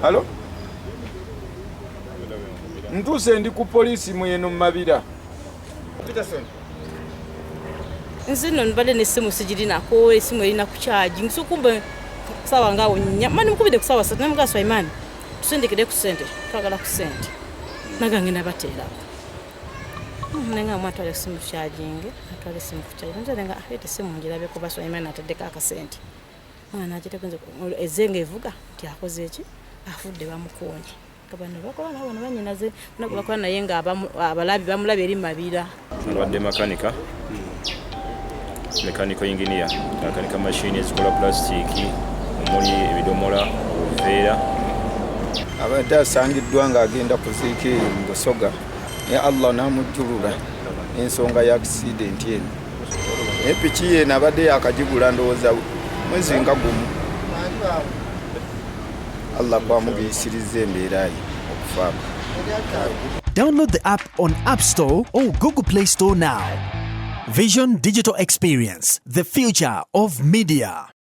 Halo? Ntuse ndi ku poliisi mweno mabira. Nzino nbale nesimu sigirinako esimu erina ku charging so kumbe sawa ngawo mani mukubide kusawa sat namuga Swaimani tusindikide ku sente twagala ku sente nagange nabatera nenga mwatu ale simu charging atwale simu ku charging nze nenga afite simu ngirabe ko Swaimani atadeka ka sente mwana ajite kwenze ezenge evuga ti akoze eki afudde bamukonye kabano bakola nabo nabanyinaze nakuba kwa naye nga abalabi bamulabe eri mabira wadde makanika mechanical engineer makanika machine ezikola plastic omuli ebidomola obuveera abadde asangiddwa ng'agenda kuziika Busoga ne Allah n'amujjulula ensonga ya accident eno naye piki ye nabadde yakagigula ndowooza mwezi nga gumu Allah kwamugiyisiriza embeera ye okufaako. Download the app on App Store or Google Play Store now. Vision Digital Experience, the future of media.